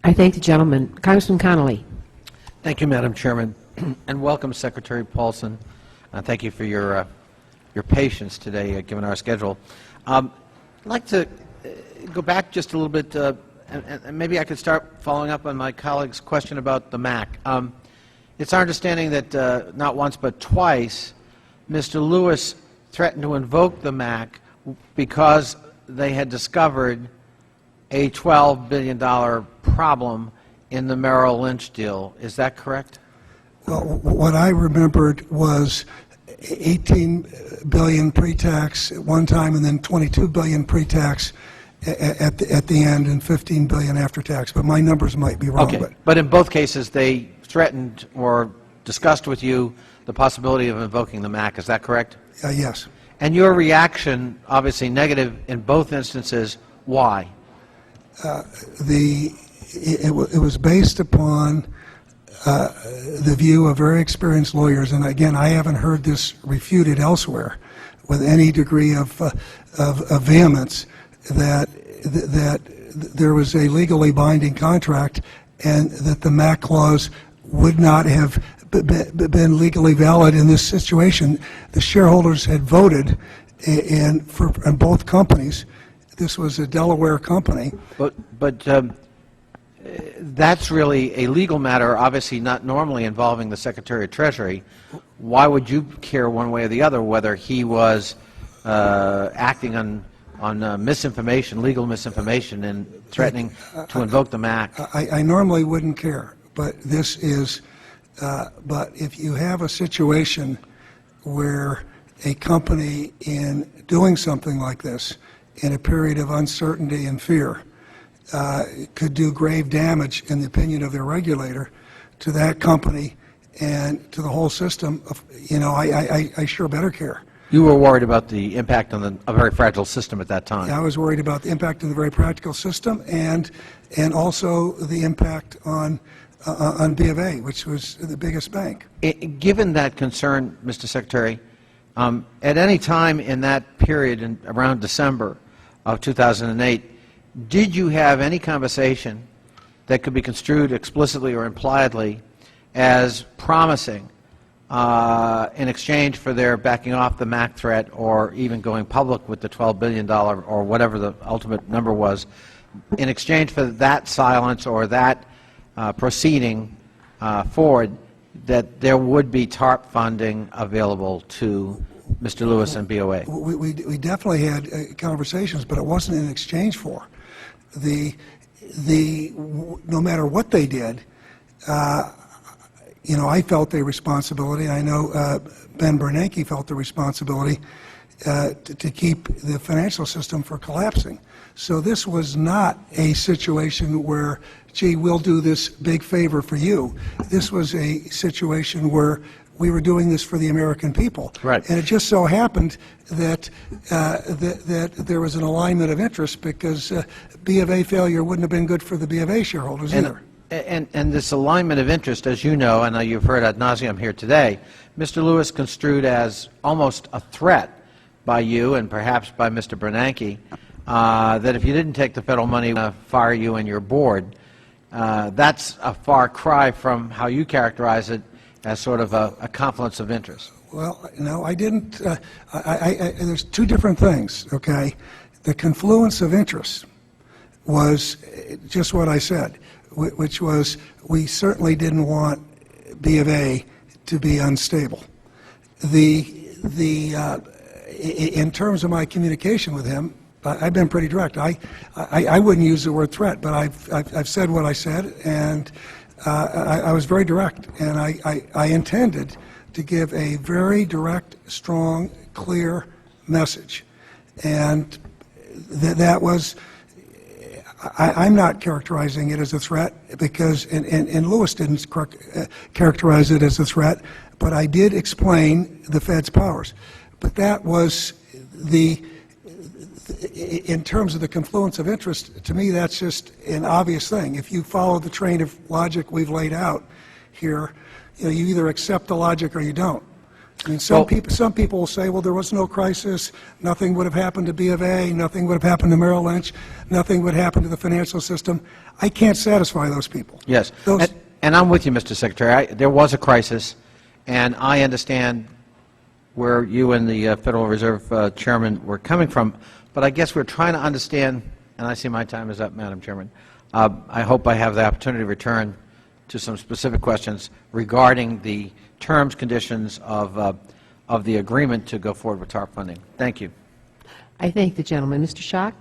I thank the gentleman. Congressman Connolly. Thank you, Madam Chairman, and welcome, Secretary Paulson. Thank you for your patience today, given our schedule. I'd like to go back just a little bit, and maybe I could start following up on my colleague's question about the MAC. It's our understanding that not once but twice, Mr. Lewis threatened to invoke the MAC because they had discovered a $12 billion problem in the Merrill Lynch deal. Is that correct? Well, what I remembered was 18 billion pre-tax at one time, and then 22 billion pre-tax at the end, and 15 billion after tax. But my numbers might be wrong. Okay. But in both cases, they threatened or discussed with you the possibility of invoking the MAC. Is that correct? Yes. And your reaction, obviously negative in both instances. Why? It was based upon the view of very experienced lawyers, and again, I haven't heard this refuted elsewhere with any degree of vehemence, that there was a legally binding contract and that the MAC clause would not have been legally valid in this situation. The shareholders had voted, and for both companies. This was a Delaware company. But that's really a legal matter, obviously not normally involving the Secretary of Treasury. Why would you care one way or the other whether he was acting on misinformation, legal misinformation, and threatening to invoke the MAC? I normally wouldn't care, but this is. But if you have a situation where a company, in doing something like this, in a period of uncertainty and fear, could do grave damage, in the opinion of their regulator, to that company and to the whole system, I sure better care. You were worried about the impact on a very fragile system at that time. I was worried about the impact on the very practical system, and also the impact on B of A, which was the biggest bank. Given that concern, Mr. Secretary, at any time in that period, around December of 2008, did you have any conversation that could be construed explicitly or impliedly as promising, in exchange for their backing off the MAC threat, or even going public with the $12 billion or whatever the ultimate number was, in exchange for that silence or that proceeding forward, that there would be TARP funding available to Mr. Lewis and BOA? We definitely had conversations, but it wasn't in exchange for. No matter what they did, I felt the responsibility. I know Ben Bernanke felt the responsibility to keep the financial system from collapsing. So this was not a situation where, gee, we'll do this big favor for you. This was a situation where we were doing this for the American people. Right. And it just so happened that that there was an alignment of interest, because B of A failure wouldn't have been good for the B of A shareholders either. And this alignment of interest, as you know, and you've heard ad nauseum here today, Mr. Lewis construed as almost a threat by you and perhaps by Mr. Bernanke, that if you didn't take the federal money, fire you and your board. That's a far cry from how you characterize it as sort of a confluence of interest. Well, no, I didn't. There's two different things, okay? The confluence of interest was just what I said, which was we certainly didn't want B of A to be unstable. In terms of my communication with him, I've been pretty direct. I wouldn't use the word threat, but I've said what I said, and I was very direct, and I intended to give a very direct, strong, clear message, and that was. I'm not characterizing it as a threat, because, and Lewis didn't characterize it as a threat, but I did explain the Fed's powers. But that was in terms of the confluence of interest, to me that's just an obvious thing. If you follow the train of logic we've laid out here, you either accept the logic or you don't. I mean, Well- some people will say, well, there was no crisis, nothing would have happened to B of A, nothing would have happened to Merrill Lynch, nothing would happen to the financial system. I can't satisfy those people. Yes, Those, and I'm with you, Mr. Secretary. There was a crisis, and I understand where you and the Federal Reserve Chairman were coming from, but I guess we're trying to understand, and I see my time is up, Madam Chairman. I hope I have the opportunity to return to some specific questions regarding the terms, conditions of the agreement to go forward with TARP funding. Thank you. I thank the gentleman. Mr. Schock?